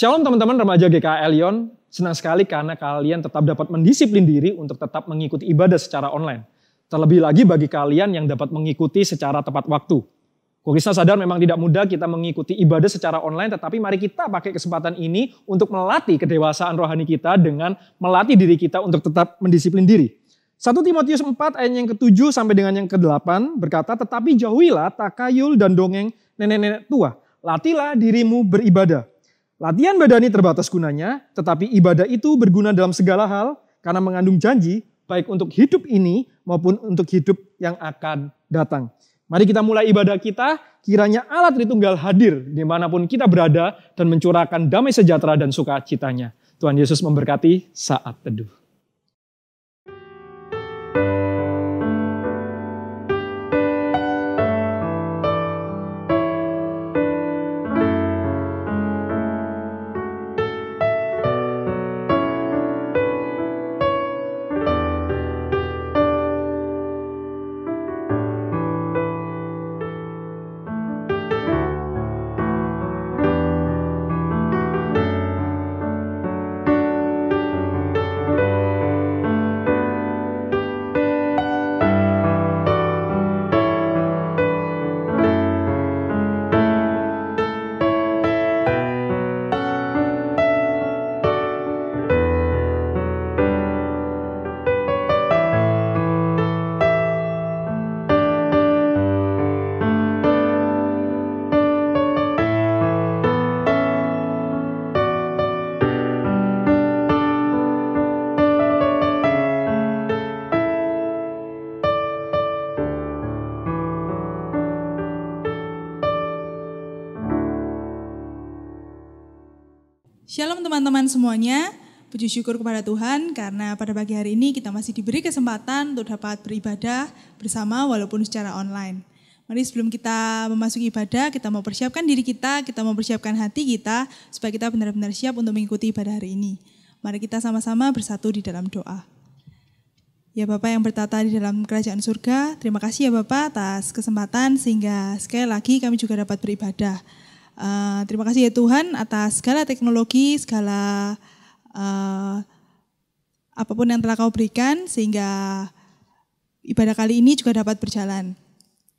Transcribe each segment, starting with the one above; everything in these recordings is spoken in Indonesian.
Shalom teman-teman remaja GKI Lyon, senang sekali karena kalian tetap dapat mendisiplin diri untuk tetap mengikuti ibadah secara online. Terlebih lagi bagi kalian yang dapat mengikuti secara tepat waktu. Krisna sadar memang tidak mudah kita mengikuti ibadah secara online, tetapi mari kita pakai kesempatan ini untuk melatih kedewasaan rohani kita dengan melatih diri kita untuk tetap mendisiplin diri. 1 Timotius 4 ayat yang ke-7 sampai dengan yang ke-8 berkata, tetapi jauhilah takayul dan dongeng nenek-nenek tua. Latilah dirimu beribadah. Latihan badani terbatas gunanya, tetapi ibadah itu berguna dalam segala hal karena mengandung janji baik untuk hidup ini maupun untuk hidup yang akan datang. Mari kita mulai ibadah kita, kiranya Allah Tritunggal hadir dimanapun kita berada dan mencurahkan damai sejahtera dan sukacitanya. Tuhan Yesus memberkati saat teduh. Shalom teman-teman semuanya, puji syukur kepada Tuhan karena pada pagi hari ini kita masih diberi kesempatan untuk dapat beribadah bersama walaupun secara online. Mari sebelum kita memasuki ibadah, kita mau persiapkan diri kita mau persiapkan hati kita supaya kita benar-benar siap untuk mengikuti ibadah hari ini. Mari kita sama-sama bersatu di dalam doa. Ya Bapa yang bertata di dalam kerajaan surga, terima kasih ya Bapa atas kesempatan sehingga sekali lagi kami juga dapat beribadah. Terima kasih ya Tuhan atas segala teknologi, segala apapun yang telah Kau berikan sehingga ibadah kali ini juga dapat berjalan.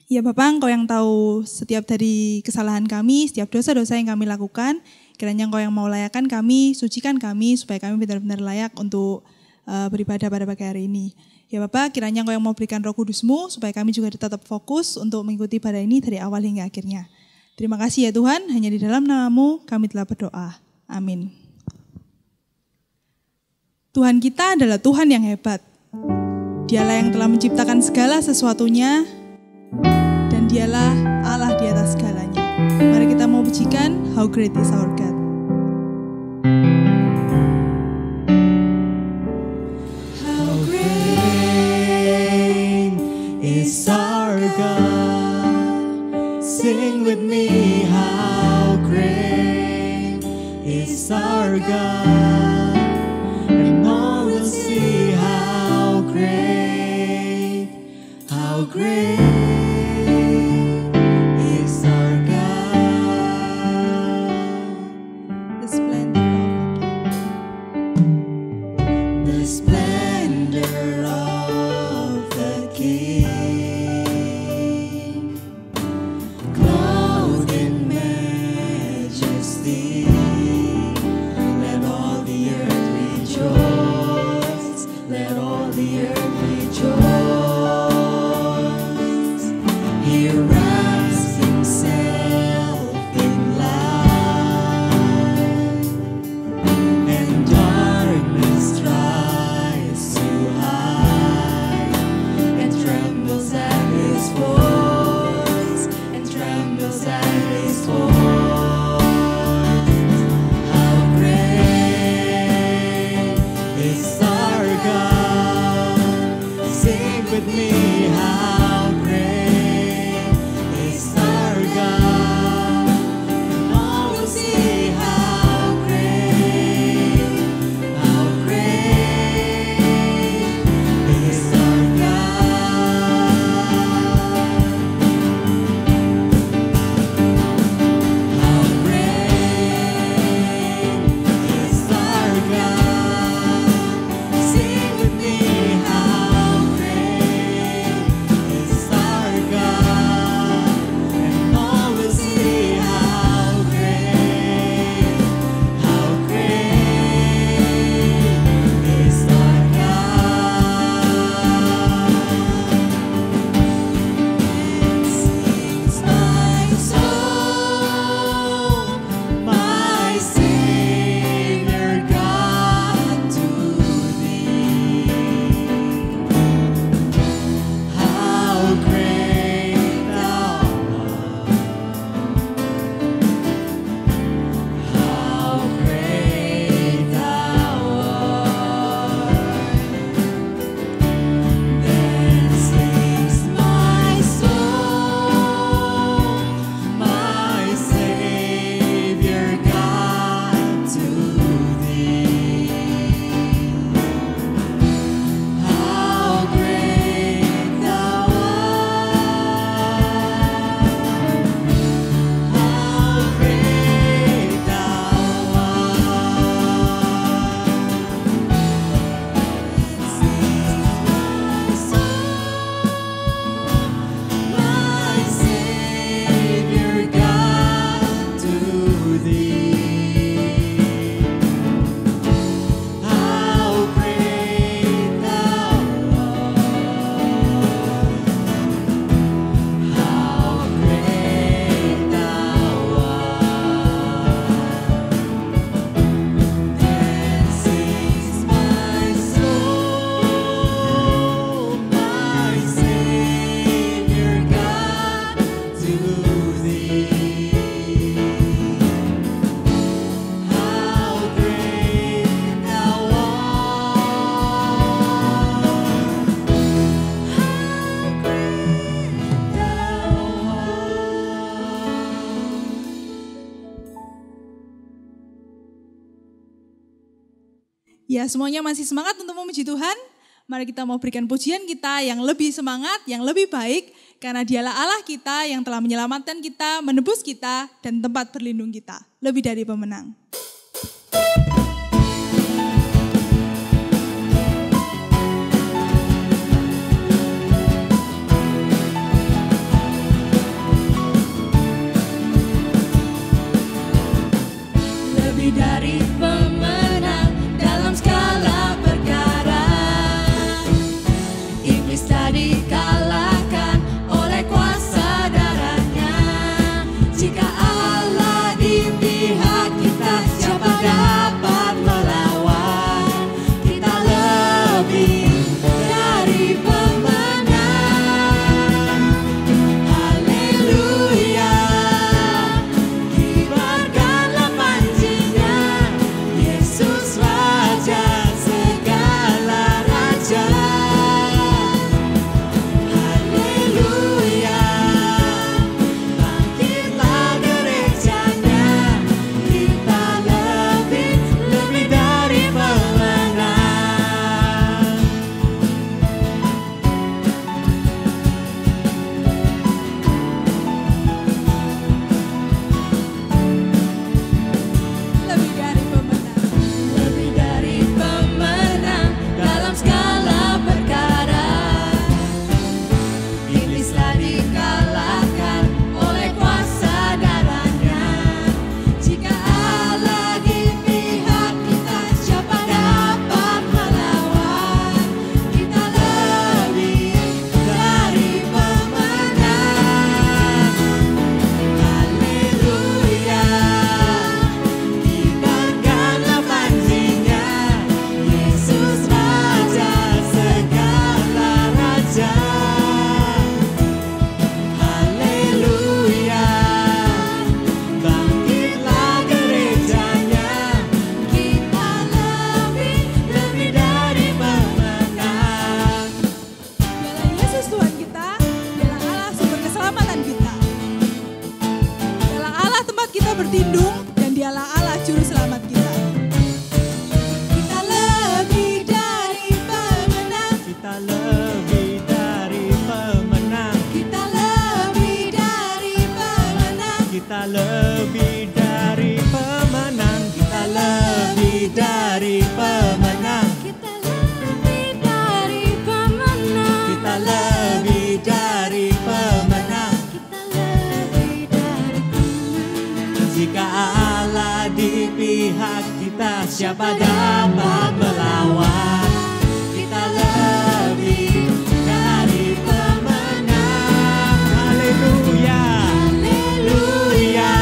Ya Bapak, Engkau yang tahu setiap dari kesalahan kami, setiap dosa-dosa yang kami lakukan, kiranya Engkau yang mau layakkan kami, sucikan kami supaya kami benar-benar layak untuk beribadah pada pagi hari ini. Ya Bapak, kiranya Engkau yang mau berikan Roh Kudus-Mu supaya kami juga tetap fokus untuk mengikuti ibadah ini dari awal hingga akhirnya. Terima kasih ya Tuhan, hanya di dalam nama-Mu kami telah berdoa. Amin. Tuhan kita adalah Tuhan yang hebat. Dialah yang telah menciptakan segala sesuatunya dan Dialah Allah di atas segalanya. Mari kita mau pujikan How Great is Our God. How great is our God. Sing with me, how great is our God, and all will see how great is our God. The splendor of the King. Ya, semuanya masih semangat untuk memuji Tuhan. Mari kita mau berikan pujian kita yang lebih semangat, yang lebih baik. Karena dialah Allah kita yang telah menyelamatkan kita, menebus kita, dan tempat berlindung kita. Lebih dari pemenang. Lebih dari pemenang dalam skala perkara. Iblis telah dikalahkan oleh kuasa darahnya. Jika Allah di pihak kita, siapa dapat melawan? Kita lebih dari pemenang. Haleluya. Kibarkanlah panjinya, Yesus Raja segala raja. Haleluya. Bangkitlah gerejanya, kita lebih dari pemenang. Lebih dari pemenang. Lebih dari pemenang dalam skala perkara. Iblis telah dikalahkan oleh kuasa darahnya. Jika Allah di pihak kita, siapa dapat melawan? Kita lebih dari pemenang. Haleluya. Kibarkanlah panjinya, Yesus Raja segala raja. Haleluya. Bangkitlah gerejanya, kita lebih dari pemenang. Dialah Yesus Tuhan kita, dialah Allah sumber keselamatan kita. Dialah Allah tempat kita bertindung, dan dialah Allah juru selamat kita. Kita lebih dari pemenang. Kita lebih dari pemenang. Kita lebih dari pemenang. Kita lebih dari pemenang. Kita lebih dari pemenang. Kita lebih dari pemenang. Kita lebih dari pemenang. Kita lebih dari pemenang. Jika Allah di pihak kita, siapa dapat melawan? Kita lebih dari pemenang. Haleluya. Haleluya.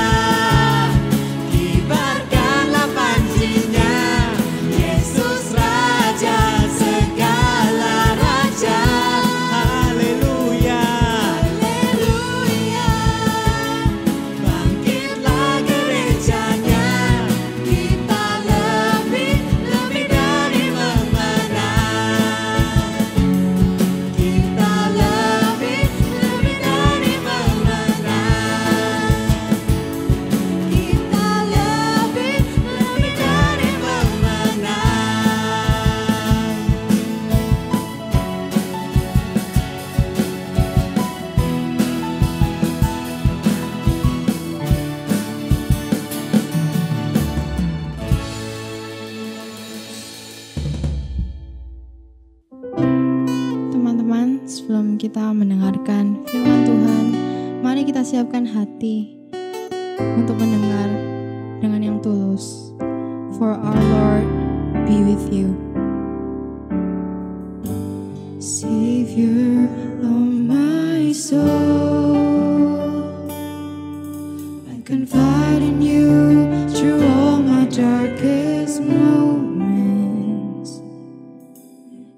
Kibarkanlah panjinya, Yesus Raja segala raja. Haleluya. Haleluya. Bangkitlah gerejanya, kita lebih dari pemenang. Kita lebih dari pemenang. Kita lebih dari pemenang. Teman-teman, sebelum kita mendengarkan firman Tuhan, mari kita siapkan hati untuk mendengar dengan yang tulus. For our Lord be with you. Savior of my soul, I confide in you through all my darkest moments.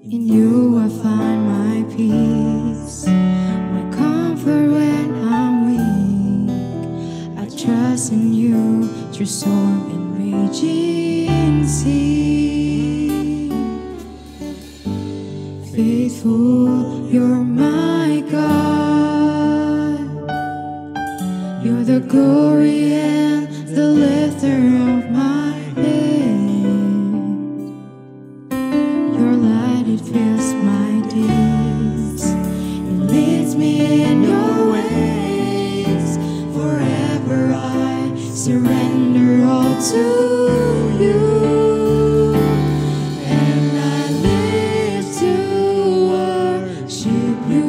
In you I find my peace, my comfort when I'm weak. I trust in you through storm and raging sea. Faithful, you're my God. You're the glory and the lifter of my head. leads me in your ways. Forever I surrender all to you. And I live to worship you.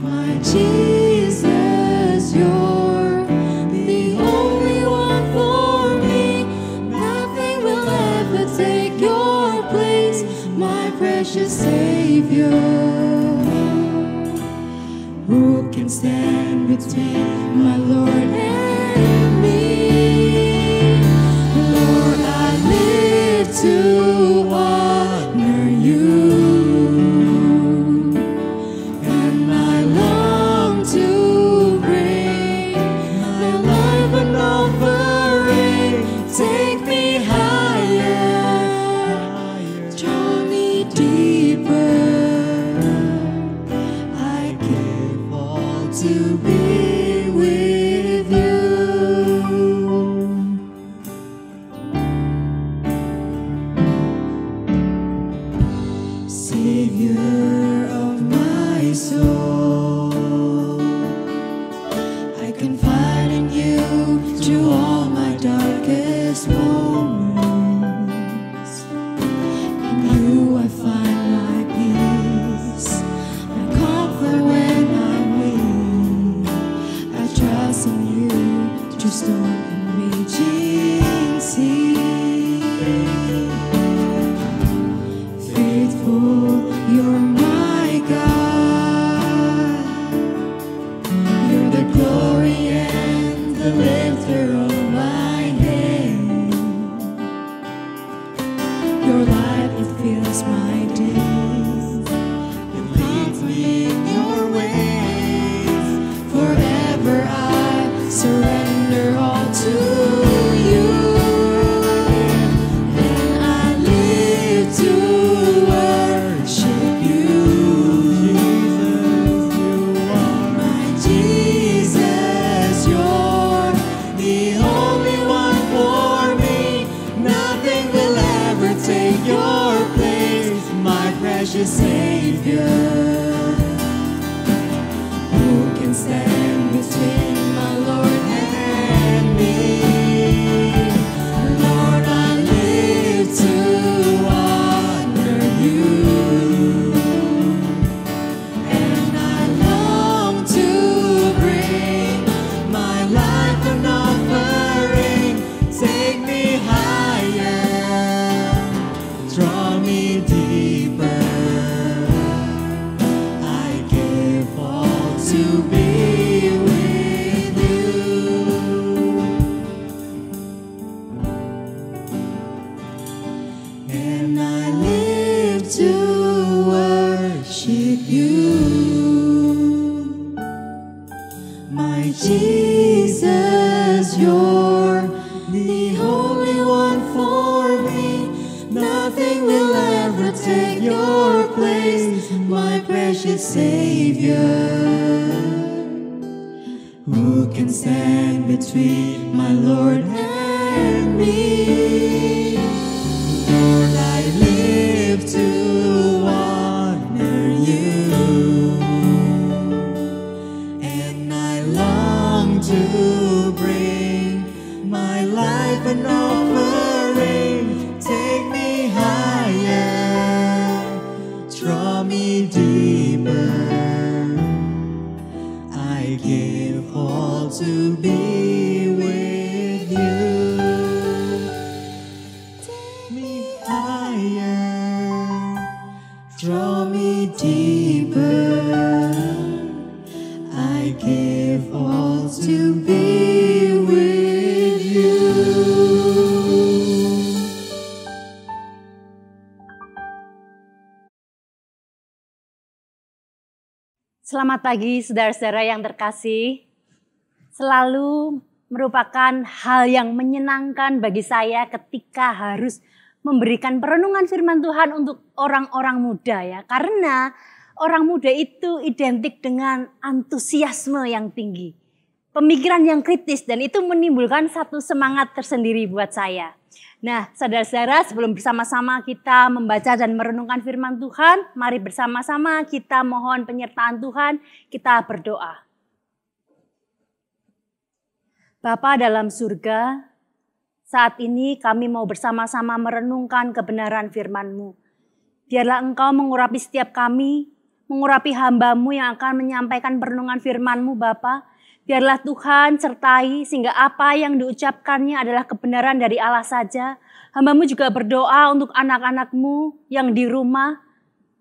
My Jesus, you're the only one for me. Nothing will ever take your place, my precious Savior. Who can stand between my Lord and me? Lord, I live to honor you. And I long to bring my life an offering. Take me higher, draw me deeper. I give all to be with you. Savior of my soul, I confide in you through all my darkest moments. In you I find my peace, my comfort when I'm weak. I trust in you through storm and raging sea. Faithful, you're my God. You're the glory and the lifter of my head. Your light, it fills my days. It leads me in your ways. Forever I surrender all to you. And I live to worship you. My Jesus, you're the only one for me. Nothing will ever take your place, my precious Savior. Who can stand between my Lord and me? Lord, I live to honor you. And I long to bring my life an offering. Take me higher, draw me deeper. I give all to be with you. And I live to worship you. My Jesus, you're the only one for me. Nothing will ever take your place, my precious Savior. Who can stand between my Lord and me? Lord, I live to honor you. And I long to bring my life an offering. Take me higher, draw me deeper. I give all to be with you. Take me higher, draw me deeper. I give all to be with you. Selamat pagi saudara-saudara yang terkasih. Selalu merupakan hal yang menyenangkan bagi saya ketika harus memberikan perenungan firman Tuhan untuk orang-orang muda ya. Karena orang muda itu identik dengan antusiasme yang tinggi. Pemikiran yang kritis dan itu menimbulkan satu semangat tersendiri buat saya. Nah, saudara-saudara, sebelum bersama-sama kita membaca dan merenungkan firman Tuhan, mari bersama-sama kita mohon penyertaan Tuhan, kita berdoa. Bapa dalam surga, saat ini kami mau bersama-sama merenungkan kebenaran firman-Mu. Biarlah Engkau mengurapi setiap kami, mengurapi hamba-Mu yang akan menyampaikan perenungan firman-Mu, Bapa. Biarlah Tuhan sertai sehingga apa yang diucapkannya adalah kebenaran dari Allah saja. Hamba-Mu juga berdoa untuk anak-anak-Mu yang di rumah,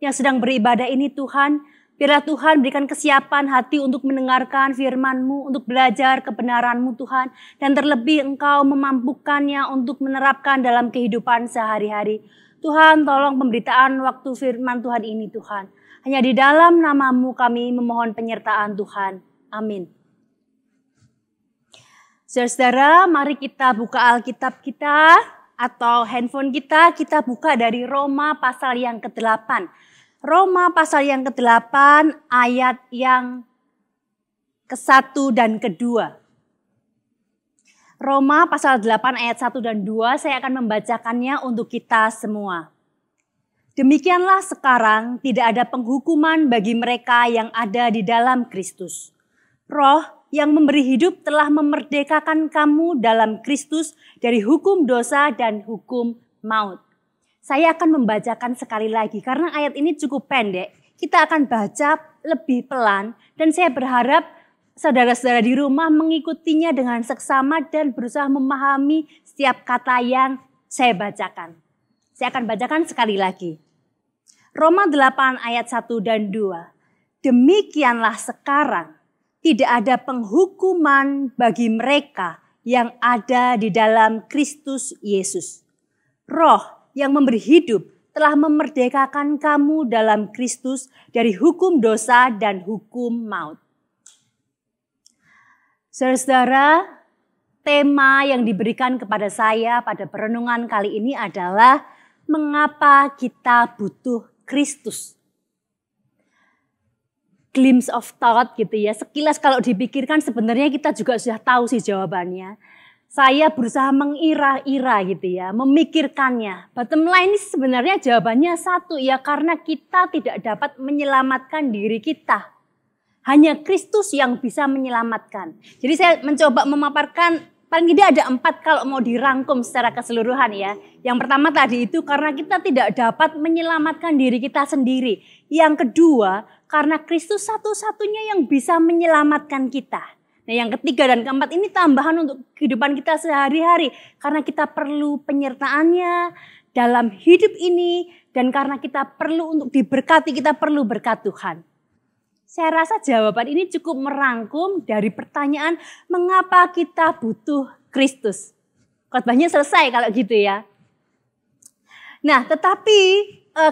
yang sedang beribadah ini Tuhan. Biarlah Tuhan berikan kesiapan hati untuk mendengarkan firman-Mu, untuk belajar kebenaran-Mu Tuhan. Dan terlebih Engkau memampukannya untuk menerapkan dalam kehidupan sehari-hari. Tuhan tolong pemberitaan waktu firman Tuhan ini Tuhan. Hanya di dalam nama-Mu kami memohon penyertaan Tuhan. Amin. Saudara, mari kita buka Alkitab kita atau handphone kita buka dari Roma pasal yang ke-8. Roma pasal yang ke-8 ayat yang ke-1 dan ke-2. Roma pasal 8 ayat 1 dan 2 saya akan membacakannya untuk kita semua. Demikianlah sekarang tidak ada penghukuman bagi mereka yang ada di dalam Kristus. Roh yang memberi hidup telah memerdekakan kamu dalam Kristus dari hukum dosa dan hukum maut. Saya akan membacakan sekali lagi karena ayat ini cukup pendek. Kita akan baca lebih pelan dan saya berharap saudara-saudara di rumah mengikutinya dengan seksama dan berusaha memahami setiap kata yang saya bacakan. Saya akan bacakan sekali lagi. Roma 8 ayat 1 dan 2. Demikianlah sekarang tidak ada penghukuman bagi mereka yang ada di dalam Kristus Yesus. Roh yang memberi hidup telah memerdekakan kamu dalam Kristus dari hukum dosa dan hukum maut. Saudara-saudara, tema yang diberikan kepada saya pada perenungan kali ini adalah mengapa kita butuh Kristus. Glimpse of thought gitu ya. Sekilas kalau dipikirkan sebenarnya kita juga sudah tahu sih jawabannya. Saya berusaha mengira-ira gitu ya, memikirkannya. Bottom line ini sebenarnya jawabannya satu ya, karena kita tidak dapat menyelamatkan diri kita. Hanya Kristus yang bisa menyelamatkan. Jadi saya mencoba memaparkan paling tidak ada 4 kalau mau dirangkum secara keseluruhan ya. Yang pertama tadi itu karena kita tidak dapat menyelamatkan diri kita sendiri. Yang kedua, karena Kristus satu-satunya yang bisa menyelamatkan kita. Nah yang ketiga dan keempat ini tambahan untuk kehidupan kita sehari-hari. Karena kita perlu penyertaannya dalam hidup ini. Dan karena kita perlu untuk diberkati, kita perlu berkat Tuhan. Saya rasa jawaban ini cukup merangkum dari pertanyaan mengapa kita butuh Kristus. Khotbahnya selesai kalau gitu ya. Nah tetapi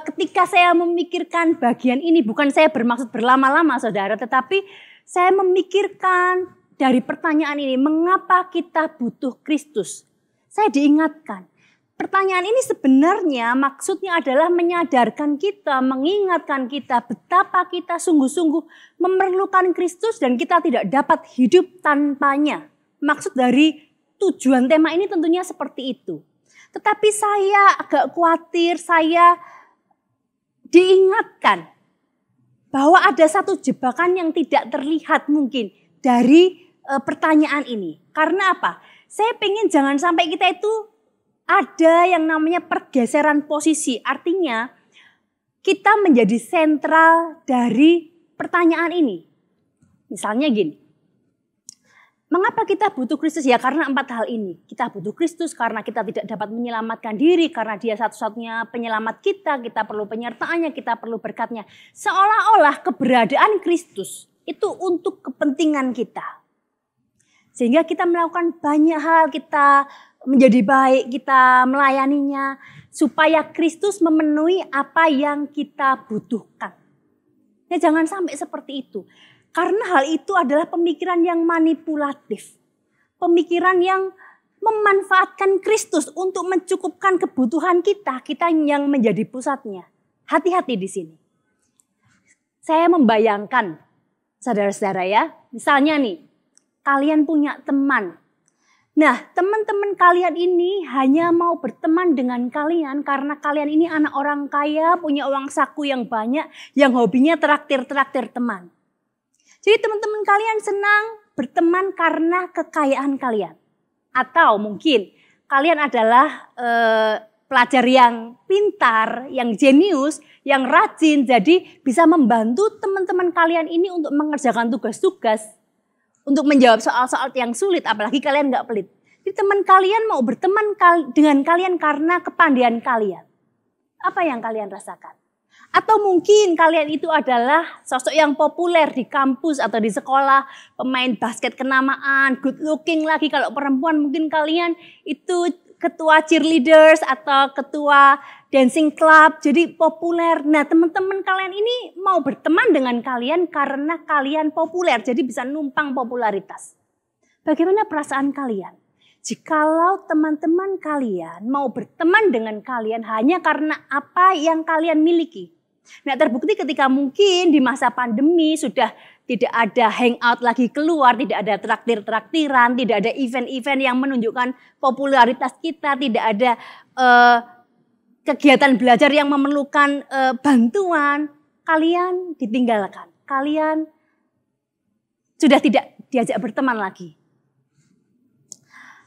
ketika saya memikirkan bagian ini, bukan saya bermaksud berlama-lama saudara, tetapi saya memikirkan dari pertanyaan ini, mengapa kita butuh Kristus? Saya diingatkan, pertanyaan ini sebenarnya maksudnya adalah menyadarkan kita, mengingatkan kita betapa kita sungguh-sungguh memerlukan Kristus dan kita tidak dapat hidup tanpanya. Maksud dari tujuan tema ini tentunya seperti itu. Tetapi saya agak khawatir, saya diingatkan bahwa ada satu jebakan yang tidak terlihat mungkin dari pertanyaan ini. Karena apa? Saya pengen jangan sampai kita itu ada yang namanya pergeseran posisi. Artinya kita menjadi sentral dari pertanyaan ini. Misalnya gini. Mengapa kita butuh Kristus? Ya karena 4 hal ini. Kita butuh Kristus karena kita tidak dapat menyelamatkan diri. Karena dia satu-satunya penyelamat kita. Kita perlu penyertaannya, kita perlu berkatnya. Seolah-olah keberadaan Kristus itu untuk kepentingan kita. Sehingga kita melakukan banyak hal, kita menjadi baik, kita melayaninya. Supaya Kristus memenuhi apa yang kita butuhkan. Ya jangan sampai seperti itu. Karena hal itu adalah pemikiran yang manipulatif. Pemikiran yang memanfaatkan Kristus untuk mencukupkan kebutuhan kita yang menjadi pusatnya. Hati-hati di sini. Saya membayangkan, saudara-saudara ya, misalnya nih, kalian punya teman. Nah, teman-teman kalian ini hanya mau berteman dengan kalian karena kalian ini anak orang kaya, punya uang saku yang banyak, yang hobinya traktir-traktir teman. Jadi teman-teman kalian senang berteman karena kekayaan kalian. Atau mungkin kalian adalah pelajar yang pintar, yang jenius, yang rajin, jadi bisa membantu teman-teman kalian ini untuk mengerjakan tugas-tugas, untuk menjawab soal-soal yang sulit, apalagi kalian nggak pelit. Jadi teman kalian mau berteman dengan kalian karena kepandaian kalian. Apa yang kalian rasakan? Atau mungkin kalian itu adalah sosok yang populer di kampus atau di sekolah, pemain basket kenamaan, good looking lagi. Kalau perempuan mungkin kalian itu ketua cheerleaders atau ketua dancing club, jadi populer. Nah, teman-teman kalian ini mau berteman dengan kalian karena kalian populer, jadi bisa numpang popularitas. Bagaimana perasaan kalian? Jikalau teman-teman kalian mau berteman dengan kalian hanya karena apa yang kalian miliki. Nah, terbukti ketika mungkin di masa pandemi sudah tidak ada hangout lagi keluar, tidak ada traktir-traktiran, tidak ada event-event yang menunjukkan popularitas kita, tidak ada kegiatan belajar yang memerlukan bantuan, kalian ditinggalkan. Kalian sudah tidak diajak berteman lagi.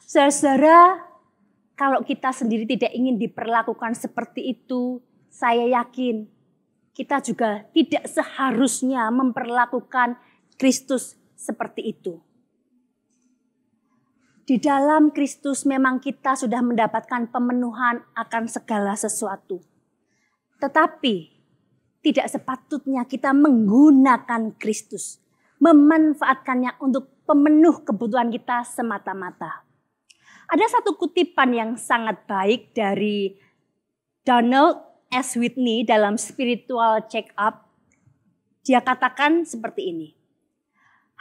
Saudara, kalau kita sendiri tidak ingin diperlakukan seperti itu, saya yakin kita juga tidak seharusnya memperlakukan Kristus seperti itu. Di dalam Kristus memang kita sudah mendapatkan pemenuhan akan segala sesuatu. Tetapi tidak sepatutnya kita menggunakan Kristus, memanfaatkannya untuk pemenuh kebutuhan kita semata-mata. Ada satu kutipan yang sangat baik dari Donald S. Whitney dalam Spiritual Check-up. Dia katakan seperti ini.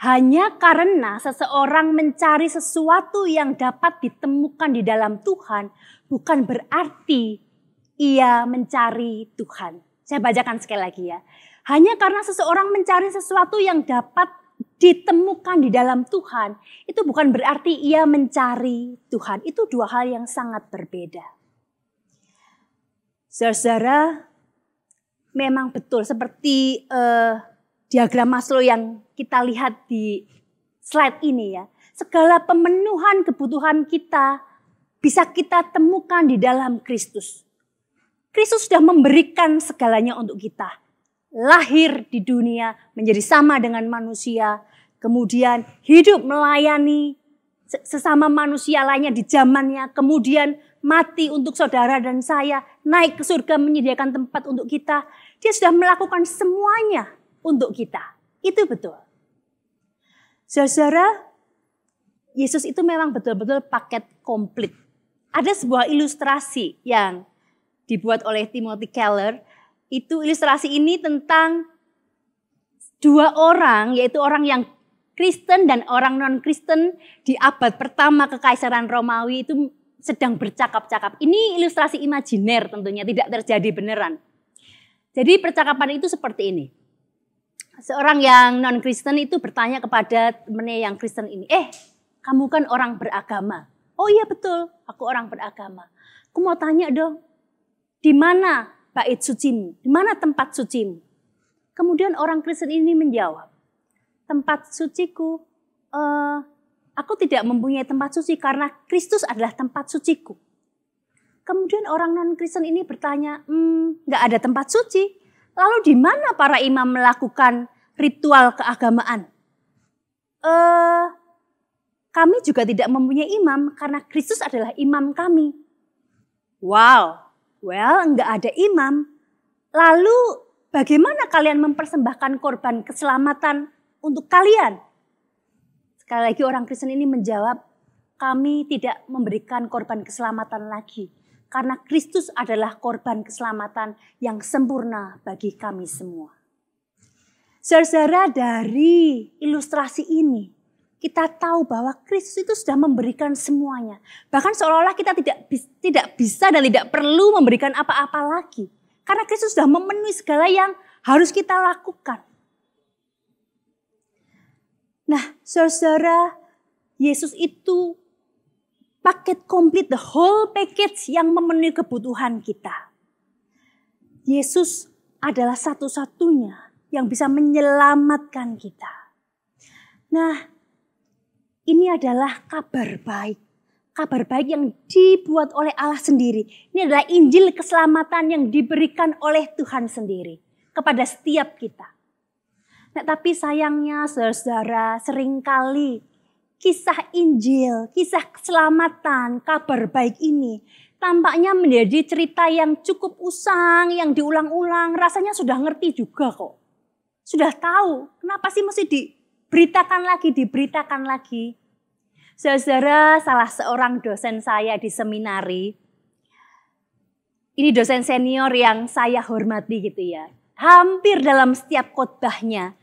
Hanya karena seseorang mencari sesuatu yang dapat ditemukan di dalam Tuhan, bukan berarti ia mencari Tuhan. Saya bacakan sekali lagi ya. Hanya karena seseorang mencari sesuatu yang dapat ditemukan di dalam Tuhan, itu bukan berarti ia mencari Tuhan. Itu dua hal yang sangat berbeda. Saudara, memang betul seperti diagram Maslow yang kita lihat di slide ini ya. Segala pemenuhan kebutuhan kita bisa kita temukan di dalam Kristus. Kristus sudah memberikan segalanya untuk kita. Lahir di dunia menjadi sama dengan manusia. Kemudian hidup melayani sesama manusia lainnya di zamannya. Kemudian mati untuk saudara dan saya, naik ke surga menyediakan tempat untuk kita. Dia sudah melakukan semuanya untuk kita. Itu betul. Saudara, Yesus itu memang betul-betul paket komplit. Ada sebuah ilustrasi yang dibuat oleh Timothy Keller. Itu ilustrasi ini tentang dua orang, yaitu orang yang Kristen dan orang non-Kristen di abad pertama Kekaisaran Romawi itu sedang bercakap-cakap. Ini ilustrasi imajiner tentunya, tidak terjadi beneran. Jadi percakapan itu seperti ini. Seorang yang non-Kristen itu bertanya kepada temannya yang Kristen ini, kamu kan orang beragama. Oh iya betul, aku orang beragama. Aku mau tanya dong, di mana bait sucimu? Di mana tempat sucimu? Kemudian orang Kristen ini menjawab, tempat suciku, aku tidak mempunyai tempat suci karena Kristus adalah tempat suciku. Kemudian orang non-Kristen ini bertanya, nggak ada tempat suci. Lalu di mana para imam melakukan ritual keagamaan? Kami juga tidak mempunyai imam karena Kristus adalah imam kami. Wow, nggak ada imam. Lalu bagaimana kalian mempersembahkan korban keselamatan untuk kalian? Sekali lagi orang Kristen ini menjawab, kami tidak memberikan korban keselamatan lagi. Karena Kristus adalah korban keselamatan yang sempurna bagi kami semua. Saudara, dari ilustrasi ini, kita tahu bahwa Kristus itu sudah memberikan semuanya. Bahkan seolah-olah kita tidak bisa dan tidak perlu memberikan apa-apa lagi. Karena Kristus sudah memenuhi segala yang harus kita lakukan. Nah, saudara, Yesus itu paket komplit, the whole package yang memenuhi kebutuhan kita. Yesus adalah satu-satunya yang bisa menyelamatkan kita. Nah, ini adalah kabar baik. Kabar baik yang dibuat oleh Allah sendiri. Ini adalah Injil keselamatan yang diberikan oleh Tuhan sendiri kepada setiap kita. Nah, tapi sayangnya saudara-saudara, seringkali kisah Injil, kisah keselamatan, kabar baik ini tampaknya menjadi cerita yang cukup usang, yang diulang-ulang. Rasanya sudah ngerti juga kok. Sudah tahu, kenapa sih mesti diberitakan lagi. Saudara, salah seorang dosen saya di seminari, ini dosen senior yang saya hormati gitu ya. Hampir dalam setiap khotbahnya,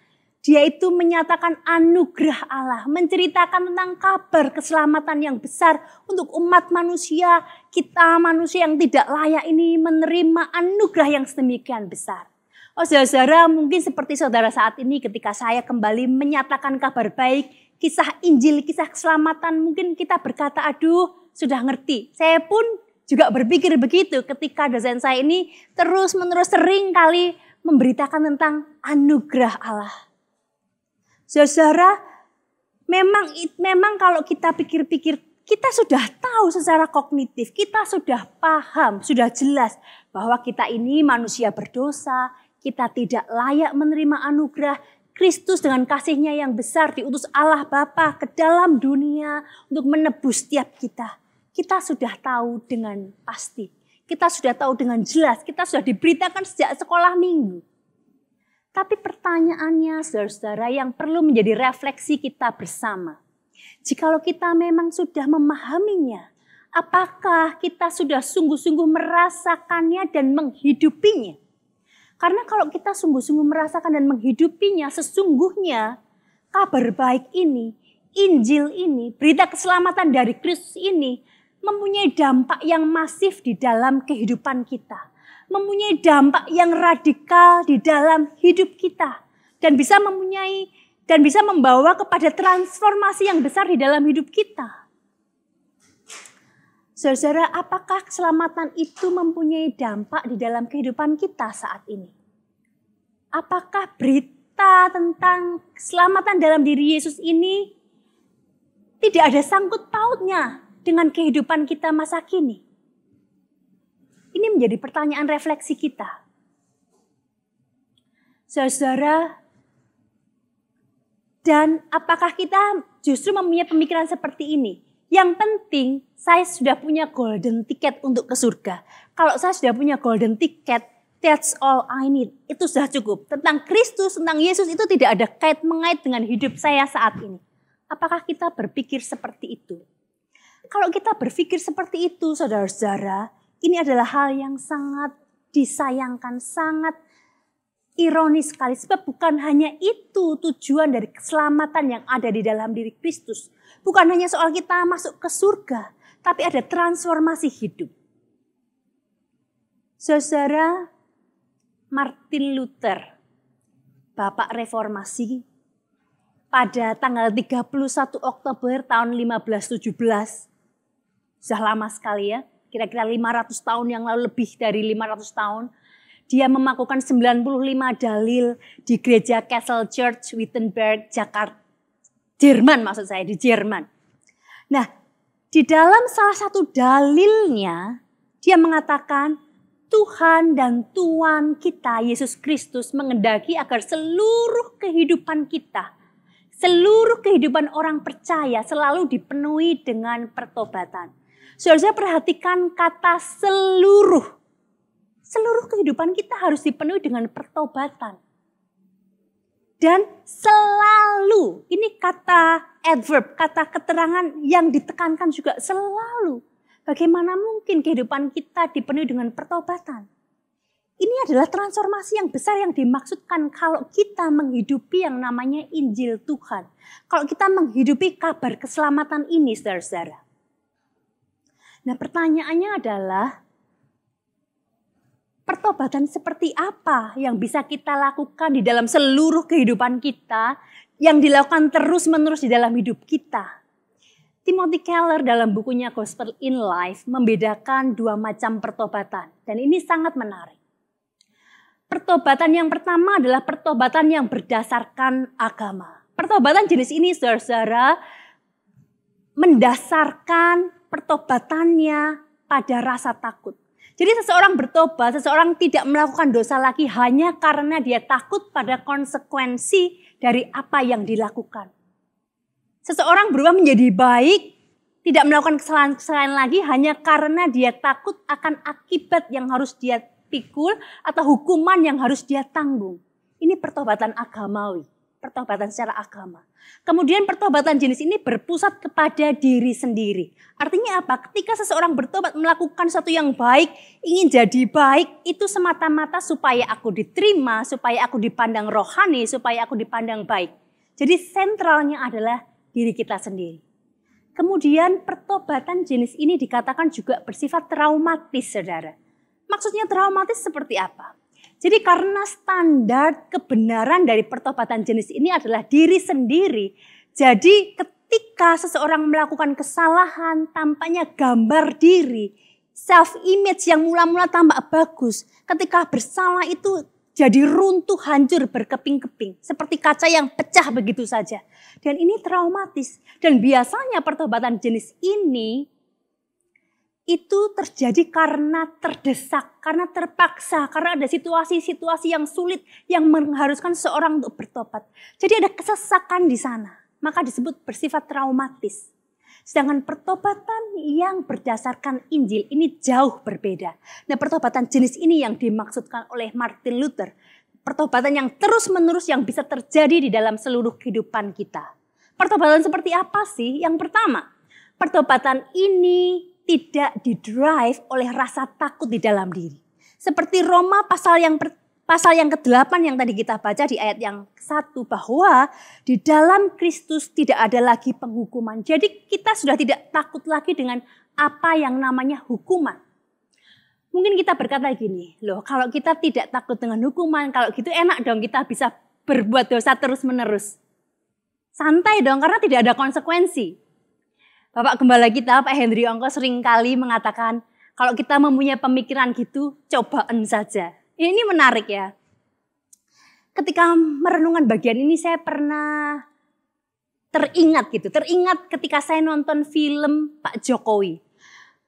dia itu menyatakan anugerah Allah, menceritakan tentang kabar keselamatan yang besar untuk umat manusia. Kita manusia yang tidak layak ini menerima anugerah yang sedemikian besar. Oh saudara, mungkin seperti saudara saat ini ketika saya kembali menyatakan kabar baik, kisah Injil, kisah keselamatan, mungkin kita berkata, aduh sudah ngerti. Saya pun juga berpikir begitu ketika dosen saya ini terus-menerus sering kali memberitakan tentang anugerah Allah. Saudara, memang kalau kita pikir-pikir, kita sudah tahu secara kognitif, kita sudah paham, sudah jelas bahwa kita ini manusia berdosa, kita tidak layak menerima anugerah. Kristus dengan kasih-Nya yang besar diutus Allah Bapa ke dalam dunia untuk menebus setiap kita. Kita sudah tahu dengan pasti, kita sudah tahu dengan jelas, kita sudah diberitakan sejak sekolah minggu. Tapi pertanyaannya, saudara-saudara, yang perlu menjadi refleksi kita bersama. Jikalau kita memang sudah memahaminya, apakah kita sudah sungguh-sungguh merasakannya dan menghidupinya? Karena kalau kita sungguh-sungguh merasakan dan menghidupinya, sesungguhnya kabar baik ini, Injil ini, berita keselamatan dari Kristus ini, mempunyai dampak yang masif di dalam kehidupan kita. Mempunyai dampak yang radikal di dalam hidup kita dan bisa membawa kepada transformasi yang besar di dalam hidup kita. Saudara, apakah keselamatan itu mempunyai dampak di dalam kehidupan kita saat ini? Apakah berita tentang keselamatan dalam diri Yesus ini tidak ada sangkut pautnya dengan kehidupan kita masa kini? Ini menjadi pertanyaan refleksi kita. Saudara, dan apakah kita justru mempunyai pemikiran seperti ini? Yang penting saya sudah punya golden ticket untuk ke surga. Kalau saya sudah punya golden ticket, that's all I need. Itu sudah cukup. Tentang Kristus, tentang Yesus itu tidak ada kait-mengait dengan hidup saya saat ini. Apakah kita berpikir seperti itu? Kalau kita berpikir seperti itu, saudara-saudara, ini adalah hal yang sangat disayangkan, sangat ironis sekali. Sebab bukan hanya itu tujuan dari keselamatan yang ada di dalam diri Kristus. Bukan hanya soal kita masuk ke surga, tapi ada transformasi hidup. Saudara, Martin Luther, Bapak Reformasi, pada tanggal 31 Oktober tahun 1517, sudah lama sekali ya, kira-kira 500 tahun yang lalu, lebih dari 500 tahun. Dia memakukan 95 dalil di gereja Castle Church, Wittenberg, Jakarta, Jerman maksud saya, di Jerman. Nah, di dalam salah satu dalilnya, dia mengatakan, Tuhan dan Tuan kita, Yesus Kristus, mengendaki agar seluruh kehidupan kita, seluruh kehidupan orang percaya selalu dipenuhi dengan pertobatan. Saudara, perhatikan kata seluruh. Seluruh kehidupan kita harus dipenuhi dengan pertobatan. Dan selalu, ini kata adverb, kata keterangan yang ditekankan juga selalu. Bagaimana mungkin kehidupan kita dipenuhi dengan pertobatan? Ini adalah transformasi yang besar yang dimaksudkan kalau kita menghidupi yang namanya Injil Tuhan. Kalau kita menghidupi kabar keselamatan ini, saudara-saudara. Nah, pertanyaannya adalah, pertobatan seperti apa yang bisa kita lakukan di dalam seluruh kehidupan kita, yang dilakukan terus-menerus di dalam hidup kita? Timothy Keller dalam bukunya Gospel in Life membedakan dua macam pertobatan. Dan ini sangat menarik. Pertobatan yang pertama adalah pertobatan yang berdasarkan agama. Pertobatan jenis ini, saudara-saudara, mendasarkan pertobatannya pada rasa takut. Jadi seseorang bertobat, seseorang tidak melakukan dosa lagi hanya karena dia takut pada konsekuensi dari apa yang dilakukan. Seseorang berubah menjadi baik, tidak melakukan kesalahan-kesalahan lagi hanya karena dia takut akan akibat yang harus dia pikul atau hukuman yang harus dia tanggung. Ini pertobatan agamawi, pertobatan secara agama. Kemudian pertobatan jenis ini berpusat kepada diri sendiri. Artinya apa? Ketika seseorang bertobat melakukan sesuatu yang baik, ingin jadi baik, itu semata-mata supaya aku diterima, supaya aku dipandang rohani, supaya aku dipandang baik. Jadi sentralnya adalah diri kita sendiri. Kemudian pertobatan jenis ini dikatakan juga bersifat traumatis, saudara. Maksudnya traumatis seperti apa? Jadi karena standar kebenaran dari pertobatan jenis ini adalah diri sendiri. Jadi ketika seseorang melakukan kesalahan, tampaknya gambar diri, self-image yang mula-mula tampak bagus. Ketika bersalah itu jadi runtuh, hancur, berkeping-keping. Seperti kaca yang pecah begitu saja. Dan ini traumatis. Dan biasanya pertobatan jenis ini itu terjadi karena terdesak, karena terpaksa, karena ada situasi-situasi yang sulit yang mengharuskan seorang untuk bertobat. Jadi ada kesesakan di sana. Maka disebut bersifat traumatis. Sedangkan pertobatan yang berdasarkan Injil ini jauh berbeda. Nah, pertobatan jenis ini yang dimaksudkan oleh Martin Luther. Pertobatan yang terus-menerus yang bisa terjadi di dalam seluruh kehidupan kita. Pertobatan seperti apa sih? Yang pertama, pertobatan ini tidak didrive oleh rasa takut di dalam diri. Seperti Roma pasal yang ke-8 yang tadi kita baca di ayat yang 1, bahwa di dalam Kristus tidak ada lagi penghukuman. Jadi kita sudah tidak takut lagi dengan apa yang namanya hukuman. Mungkin kita berkata gini, loh kalau kita tidak takut dengan hukuman, kalau gitu enak dong kita bisa berbuat dosa terus-menerus. Santai dong karena tidak ada konsekuensi. Bapak Gembala kita, Pak Henry Ongko seringkali mengatakan, kalau kita mempunyai pemikiran gitu, cobaan saja. Ini menarik ya. Ketika merenungkan bagian ini saya pernah teringat ketika saya nonton film Pak Jokowi.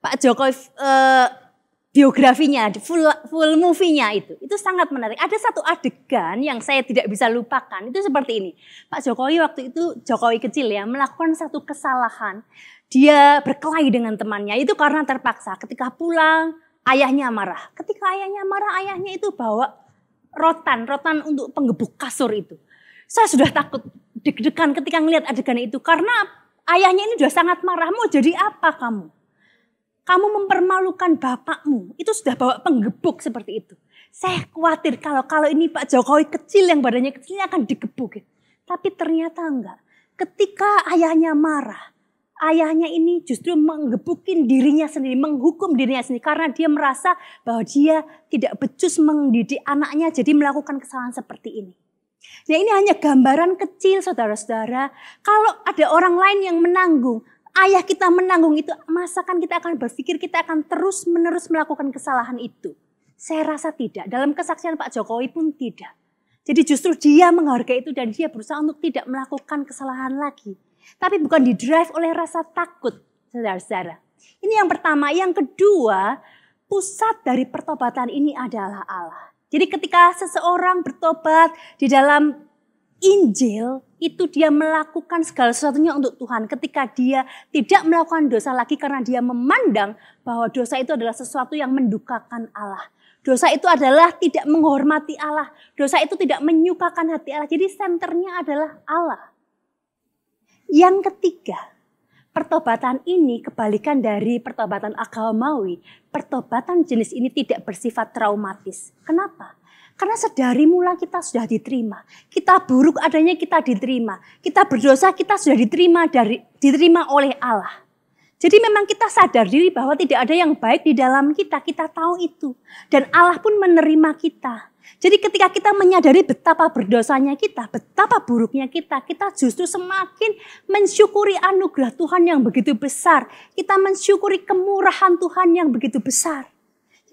Pak Jokowi biografinya, full movie-nya itu sangat menarik. Ada satu adegan yang saya tidak bisa lupakan, itu seperti ini. Pak Jokowi waktu itu, Jokowi kecil ya, melakukan satu kesalahan. Dia berkelahi dengan temannya, itu karena terpaksa. Ketika pulang, ayahnya marah. Ketika ayahnya marah, ayahnya itu bawa rotan untuk penggebuk kasur itu. Saya sudah takut, deg-degan ketika melihat adegan itu. Karena ayahnya ini sudah sangat marah. Mau jadi apa kamu? Kamu mempermalukan bapakmu. Itu sudah bawa penggebuk seperti itu. Saya khawatir kalau ini Pak Jokowi kecil, yang badannya kecil akan digebuk. Tapi ternyata enggak. Ketika ayahnya marah, ayahnya ini justru menggebukin dirinya sendiri, menghukum dirinya sendiri. Karena dia merasa bahwa dia tidak becus mendidik anaknya jadi melakukan kesalahan seperti ini. Nah ini hanya gambaran kecil saudara-saudara. Kalau ada orang lain yang menanggung, ayah kita menanggung itu, masakan kita akan berpikir kita akan terus-menerus melakukan kesalahan itu? Saya rasa tidak. Dalam kesaksian Pak Jokowi pun tidak. Jadi justru dia menghargai itu dan dia berusaha untuk tidak melakukan kesalahan lagi. Tapi bukan didrive oleh rasa takut, saudara-saudara. Ini yang pertama. Yang kedua, pusat dari pertobatan ini adalah Allah. Jadi ketika seseorang bertobat di dalam Injil, itu dia melakukan segala sesuatunya untuk Tuhan. Ketika dia tidak melakukan dosa lagi karena dia memandang bahwa dosa itu adalah sesuatu yang mendukakan Allah. Dosa itu adalah tidak menghormati Allah. Dosa itu tidak menyukakan hati Allah. Jadi senternya adalah Allah. Yang ketiga, pertobatan ini kebalikan dari pertobatan agamawi. Pertobatan jenis ini tidak bersifat traumatis. Kenapa? Karena sedari mula kita sudah diterima. Kita buruk adanya kita diterima. Kita berdosa kita sudah diterima oleh Allah. Jadi memang kita sadar diri bahwa tidak ada yang baik di dalam kita. Kita tahu itu. Dan Allah pun menerima kita. Jadi ketika kita menyadari betapa berdosanya kita, betapa buruknya kita justru semakin mensyukuri anugerah Tuhan yang begitu besar. Kita mensyukuri kemurahan Tuhan yang begitu besar.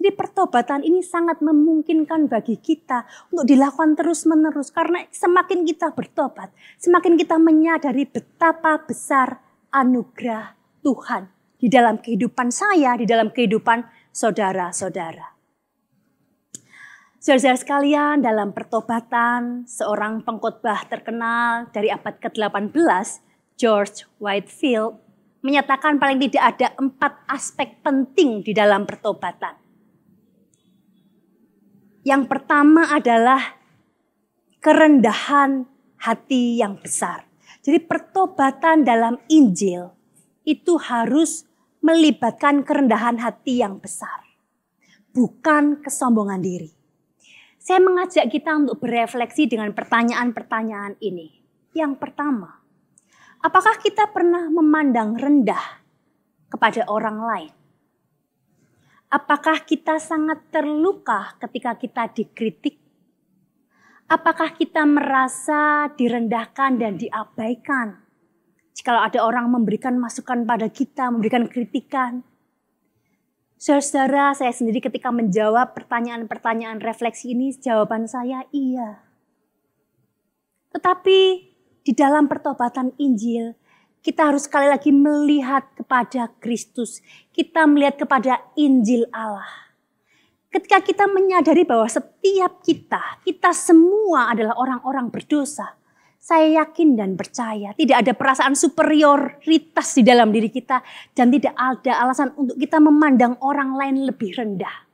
Jadi pertobatan ini sangat memungkinkan bagi kita untuk dilakukan terus-menerus. Karena semakin kita bertobat, semakin kita menyadari betapa besar anugerah Tuhan di dalam kehidupan saya, di dalam kehidupan saudara-saudara. Saudara-saudara sekalian, dalam pertobatan, seorang pengkhotbah terkenal dari abad ke-18, George Whitefield, menyatakan paling tidak ada 4 aspek penting di dalam pertobatan. Yang pertama adalah kerendahan hati yang besar. Jadi pertobatan dalam Injil itu harus melibatkan kerendahan hati yang besar, bukan kesombongan diri. Saya mengajak kita untuk berefleksi dengan pertanyaan-pertanyaan ini. Yang pertama, apakah kita pernah memandang rendah kepada orang lain? Apakah kita sangat terluka ketika kita dikritik? Apakah kita merasa direndahkan dan diabaikan? Jikalau ada orang memberikan masukan pada kita, memberikan kritikan. Saudara-saudara, saya sendiri ketika menjawab pertanyaan-pertanyaan refleksi ini, jawaban saya iya. Tetapi di dalam pertobatan Injil, kita harus sekali lagi melihat kepada Kristus. Kita melihat kepada Injil Allah. Ketika kita menyadari bahwa setiap kita semua adalah orang-orang berdosa. Saya yakin dan percaya tidak ada perasaan superioritas di dalam diri kita. Dan tidak ada alasan untuk kita memandang orang lain lebih rendah.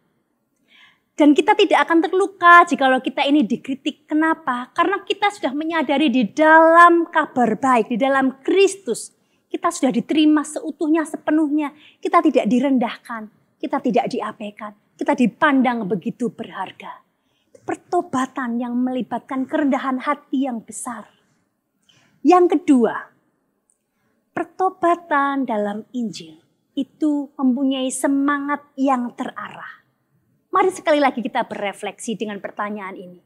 Dan kita tidak akan terluka jikalau kita ini dikritik. Kenapa? Karena kita sudah menyadari di dalam kabar baik, di dalam Kristus. Kita sudah diterima seutuhnya, sepenuhnya. Kita tidak direndahkan, kita tidak diabaikan. Kita dipandang begitu berharga. Pertobatan yang melibatkan kerendahan hati yang besar. Yang kedua, pertobatan dalam Injil itu mempunyai semangat yang terarah. Mari sekali lagi kita berefleksi dengan pertanyaan ini.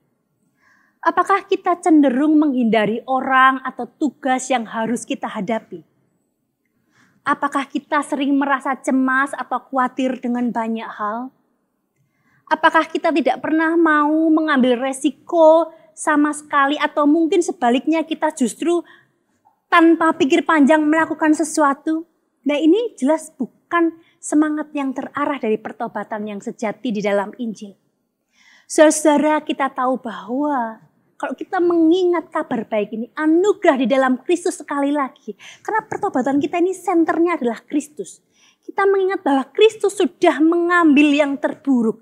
Apakah kita cenderung menghindari orang atau tugas yang harus kita hadapi? Apakah kita sering merasa cemas atau khawatir dengan banyak hal? Apakah kita tidak pernah mau mengambil resiko sama sekali, atau mungkin sebaliknya kita justru tanpa pikir panjang melakukan sesuatu? Nah, ini jelas bukan semangat yang terarah dari pertobatan yang sejati di dalam Injil. Saudara, kita tahu bahwa kalau kita mengingat kabar baik ini, anugerah di dalam Kristus sekali lagi. Karena pertobatan kita ini senternya adalah Kristus. Kita mengingat bahwa Kristus sudah mengambil yang terburuk.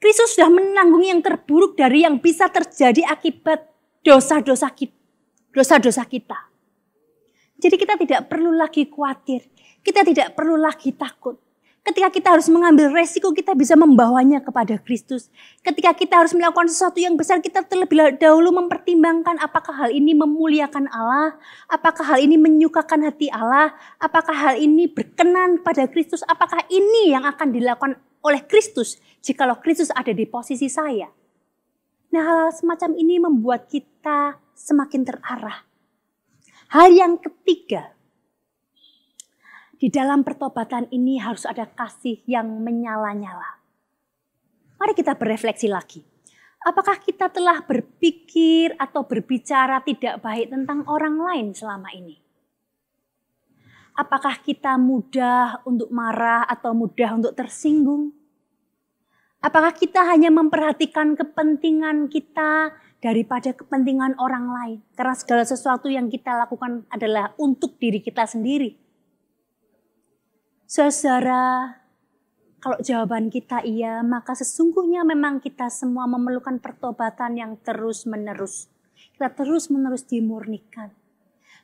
Kristus sudah menanggung yang terburuk dari yang bisa terjadi akibat dosa-dosa kita. Jadi kita tidak perlu lagi khawatir. Kita tidak perlu lagi takut. Ketika kita harus mengambil resiko, kita bisa membawanya kepada Kristus. Ketika kita harus melakukan sesuatu yang besar, kita terlebih dahulu mempertimbangkan apakah hal ini memuliakan Allah, apakah hal ini menyukakan hati Allah, apakah hal ini berkenan pada Kristus, apakah ini yang akan dilakukan oleh Kristus jikalau Kristus ada di posisi saya. Nah, hal semacam ini membuat kita semakin terarah. Hal yang ketiga, di dalam pertobatan ini harus ada kasih yang menyala-nyala. Mari kita berefleksi lagi. Apakah kita telah berpikir atau berbicara tidak baik tentang orang lain selama ini? Apakah kita mudah untuk marah atau mudah untuk tersinggung? Apakah kita hanya memperhatikan kepentingan kita daripada kepentingan orang lain? Karena segala sesuatu yang kita lakukan adalah untuk diri kita sendiri. Saudara, kalau jawaban kita iya, maka sesungguhnya memang kita semua memerlukan pertobatan yang terus-menerus. Kita terus-menerus dimurnikan.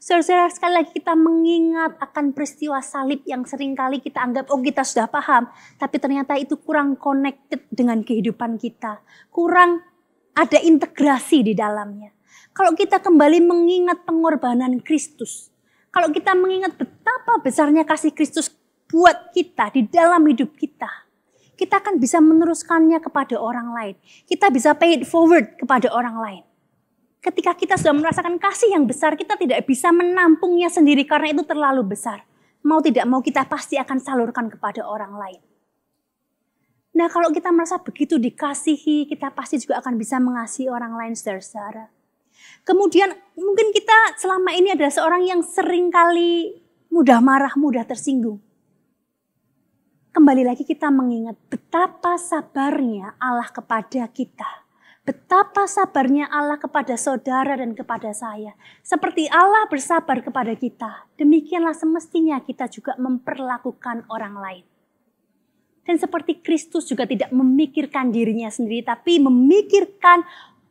Saudara, sekali lagi kita mengingat akan peristiwa salib yang seringkali kita anggap, oh kita sudah paham. Tapi ternyata itu kurang connected dengan kehidupan kita. Kurang ada integrasi di dalamnya. Kalau kita kembali mengingat pengorbanan Kristus. Kalau kita mengingat betapa besarnya kasih Kristus buat kita di dalam hidup kita. kita akan bisa meneruskannya kepada orang lain. Kita bisa pay it forward kepada orang lain. Ketika kita sudah merasakan kasih yang besar, kita tidak bisa menampungnya sendiri karena itu terlalu besar. Mau tidak mau kita pasti akan salurkan kepada orang lain. Nah, kalau kita merasa begitu dikasihi, kita pasti juga akan bisa mengasihi orang lain, saudara-saudara. Kemudian mungkin kita selama ini adalah seorang yang sering kali mudah marah, mudah tersinggung. Kembali lagi kita mengingat betapa sabarnya Allah kepada kita. Betapa sabarnya Allah kepada saudara dan kepada saya. Seperti Allah bersabar kepada kita, demikianlah semestinya kita juga memperlakukan orang lain. Dan seperti Kristus juga tidak memikirkan dirinya sendiri, tapi memikirkan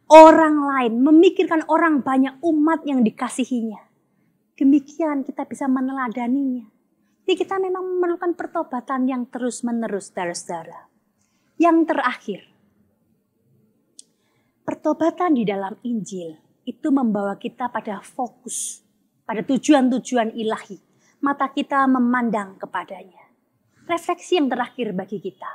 orang lain, memikirkan orang banyak umat yang dikasihinya. Demikian kita bisa meneladaninya. Jadi kita memang memerlukan pertobatan yang terus-menerus, saudara-saudara. Yang terakhir, pertobatan di dalam Injil itu membawa kita pada fokus, pada tujuan-tujuan ilahi. Mata kita memandang kepadanya. Refleksi yang terakhir bagi kita.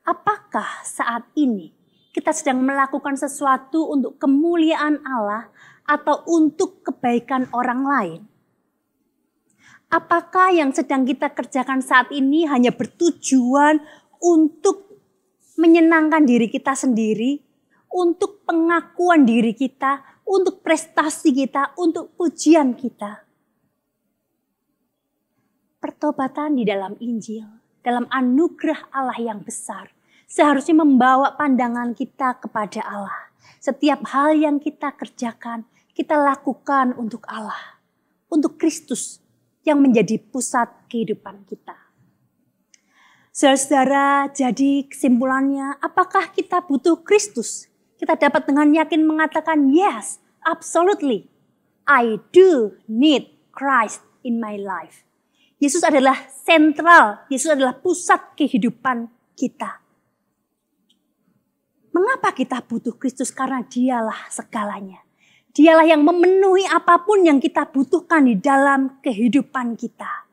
Apakah saat ini kita sedang melakukan sesuatu untuk kemuliaan Allah atau untuk kebaikan orang lain? Apakah yang sedang kita kerjakan saat ini hanya bertujuan untuk menyenangkan diri kita sendiri, untuk pengakuan diri kita, untuk prestasi kita, untuk pujian kita? Pertobatan di dalam Injil, dalam anugerah Allah yang besar, seharusnya membawa pandangan kita kepada Allah. Setiap hal yang kita kerjakan, kita lakukan untuk Allah, untuk Kristus yang menjadi pusat kehidupan kita. Saudara-saudara, jadi kesimpulannya, apakah kita butuh Kristus? Kita dapat dengan yakin mengatakan, yes, absolutely. I do need Christ in my life. Yesus adalah sentral, Yesus adalah pusat kehidupan kita. Mengapa kita butuh Kristus? Karena dialah segalanya. Dialah yang memenuhi apapun yang kita butuhkan di dalam kehidupan kita.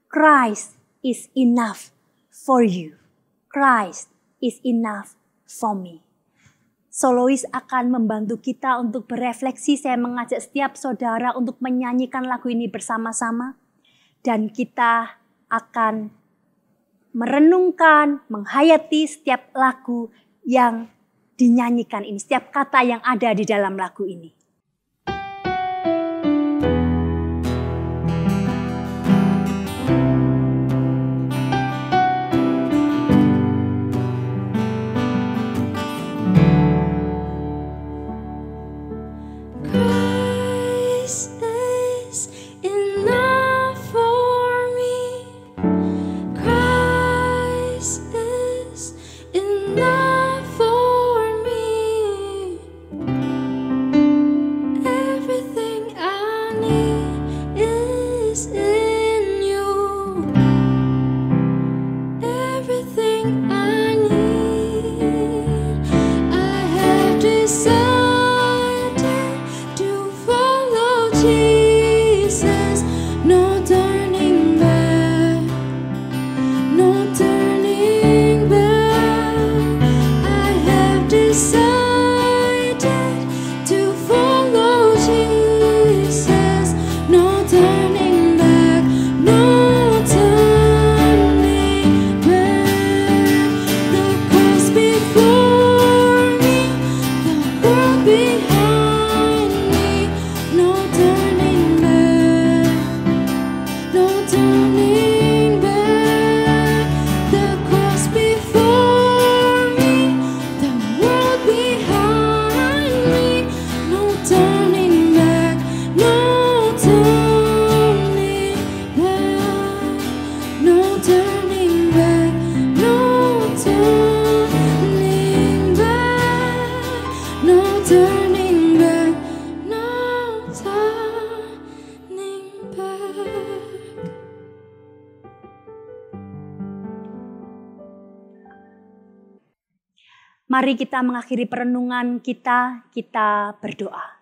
Christ is enough for you. Christ is enough for me. Solois akan membantu kita untuk berefleksi. Saya mengajak setiap saudara untuk menyanyikan lagu ini bersama-sama. Dan kita akan merenungkan, menghayati setiap lagu yang dinyanyikan ini. Setiap kata yang ada di dalam lagu ini. Mari kita mengakhiri perenungan kita berdoa.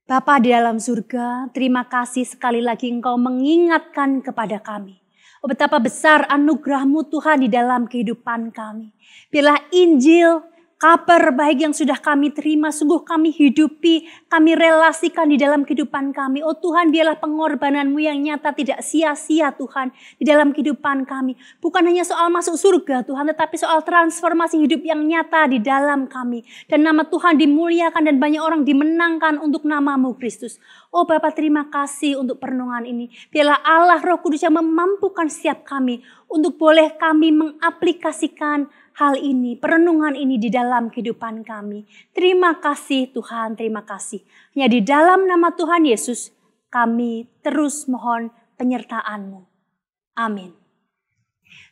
Bapa di dalam surga, terima kasih sekali lagi Engkau mengingatkan kepada kami. Oh betapa besar anugerah-Mu Tuhan di dalam kehidupan kami. Biarlah Injil, kabar baik yang sudah kami terima, sungguh kami hidupi, kami relasikan di dalam kehidupan kami. Oh Tuhan, biarlah pengorbanan-Mu yang nyata tidak sia-sia Tuhan di dalam kehidupan kami. Bukan hanya soal masuk surga Tuhan, tetapi soal transformasi hidup yang nyata di dalam kami. Dan nama Tuhan dimuliakan dan banyak orang dimenangkan untuk nama-Mu Kristus. Oh Bapa, terima kasih untuk perenungan ini. Biarlah Allah Roh Kudus yang memampukan setiap kami untuk boleh kami mengaplikasikan hal ini, perenungan ini di dalam kehidupan kami. Terima kasih Tuhan, terima kasih. Hanya di dalam nama Tuhan Yesus kami terus mohon penyertaan-Mu. Amin.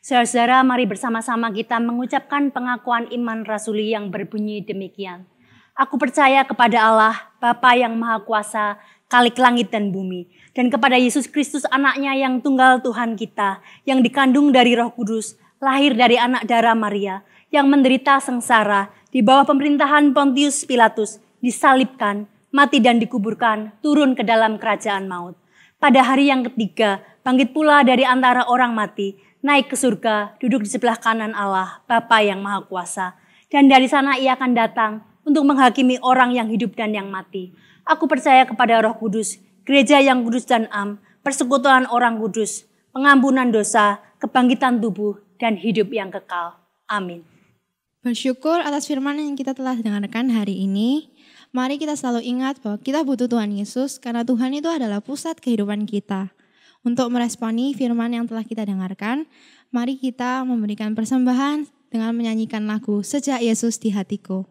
Saudara-saudara, mari bersama-sama kita mengucapkan pengakuan iman rasuli yang berbunyi demikian. Aku percaya kepada Allah, Bapa yang Maha Kuasa, Khalik langit dan bumi, dan kepada Yesus Kristus anaknya yang tunggal Tuhan kita, yang dikandung dari Roh Kudus, lahir dari anak darah Maria, yang menderita sengsara di bawah pemerintahan Pontius Pilatus, disalibkan, mati dan dikuburkan, turun ke dalam kerajaan maut. Pada hari yang ketiga, bangkit pula dari antara orang mati, naik ke surga, duduk di sebelah kanan Allah, Bapa yang Maha Kuasa. Dan dari sana ia akan datang untuk menghakimi orang yang hidup dan yang mati. Aku percaya kepada Roh Kudus, gereja yang kudus dan am, persekutuan orang kudus, pengampunan dosa, kebangkitan tubuh, dan hidup yang kekal. Amin. Bersyukur atas firman yang kita telah dengarkan hari ini. Mari kita selalu ingat bahwa kita butuh Tuhan Yesus karena Tuhan itu adalah pusat kehidupan kita. Untuk meresponi firman yang telah kita dengarkan, mari kita memberikan persembahan dengan menyanyikan lagu Sejak Yesus di Hatiku.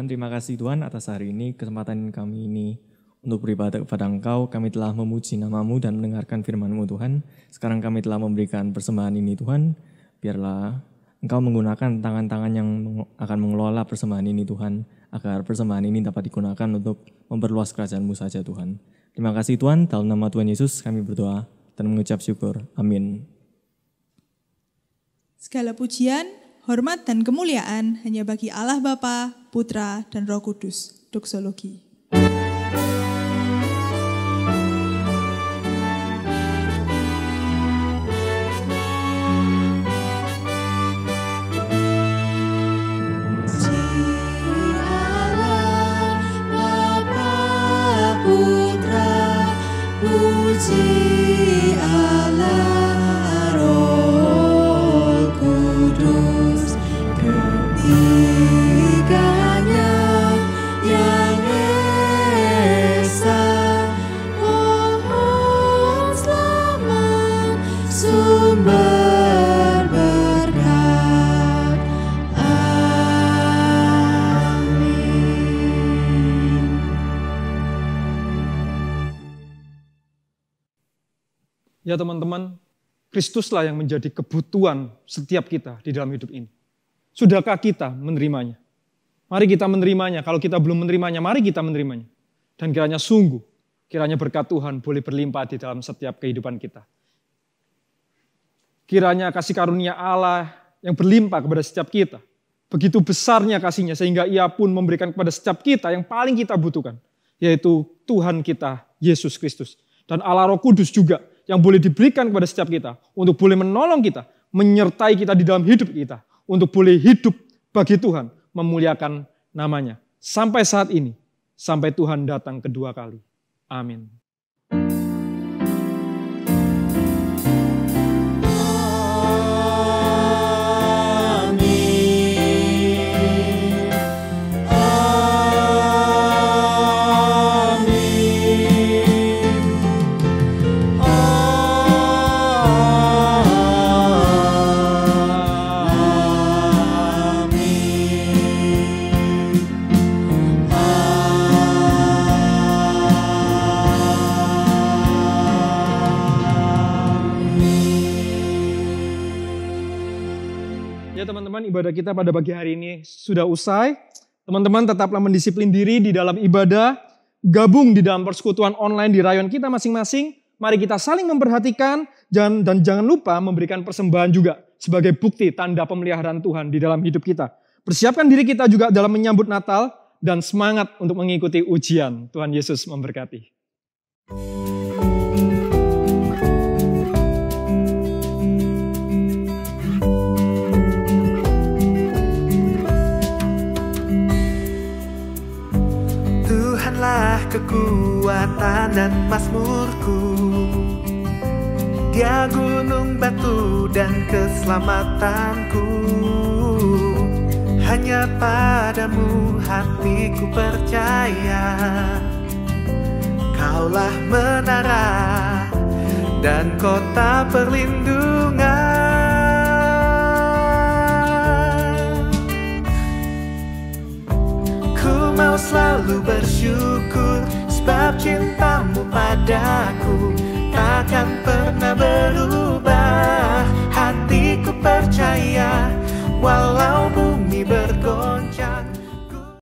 Tuhan, terima kasih Tuhan atas hari ini, kesempatan kami ini untuk beribadah kepada Engkau. Kami telah memuji nama-Mu dan mendengarkan firman-Mu Tuhan. Sekarang kami telah memberikan persembahan ini Tuhan. Biarlah Engkau menggunakan tangan-tangan yang akan mengelola persembahan ini Tuhan. Agar persembahan ini dapat digunakan untuk memperluas kerajaan-Mu saja Tuhan. Terima kasih Tuhan, dalam nama Tuhan Yesus kami berdoa dan mengucap syukur. Amin. Segala pujian, hormat, dan kemuliaan hanya bagi Allah Bapa, Putra, dan Roh Kudus. Doksologi. Puji Allah Roh Kudus, ketiganya yang esa, mohon selamat sumber berkat. Amin. Ya teman-teman, Kristuslah yang menjadi kebutuhan setiap kita di dalam hidup ini. Sudahkah kita menerimanya? Mari kita menerimanya. Kalau kita belum menerimanya, mari kita menerimanya. Dan kiranya sungguh, kiranya berkat Tuhan boleh berlimpah di dalam setiap kehidupan kita. Kiranya kasih karunia Allah yang berlimpah kepada setiap kita. Begitu besarnya kasihnya sehingga ia pun memberikan kepada setiap kita yang paling kita butuhkan. Yaitu Tuhan kita, Yesus Kristus. Dan Allah Roh Kudus juga yang boleh diberikan kepada setiap kita untuk boleh menolong kita, menyertai kita di dalam hidup kita, untuk boleh hidup bagi Tuhan, memuliakan namanya. Sampai saat ini, sampai Tuhan datang kedua kali. Amin. Teman-teman, ibadah kita pada pagi hari ini sudah usai. Teman-teman tetaplah mendisiplin diri di dalam ibadah, gabung di dalam persekutuan online di rayon kita masing-masing. Mari kita saling memperhatikan dan jangan lupa memberikan persembahan juga sebagai bukti tanda pemeliharaan Tuhan di dalam hidup kita. Persiapkan diri kita juga dalam menyambut Natal dan semangat untuk mengikuti ujian. Tuhan Yesus memberkati. Kekuatan dan mazmurku, Dia gunung batu dan keselamatanku. Hanya padamu hatiku percaya, Kaulah menara dan kota perlindungan. Ku mau selalu bersyukur sebab cintamu padaku takkan pernah berubah. Hatiku percaya walau bumi bergoncang.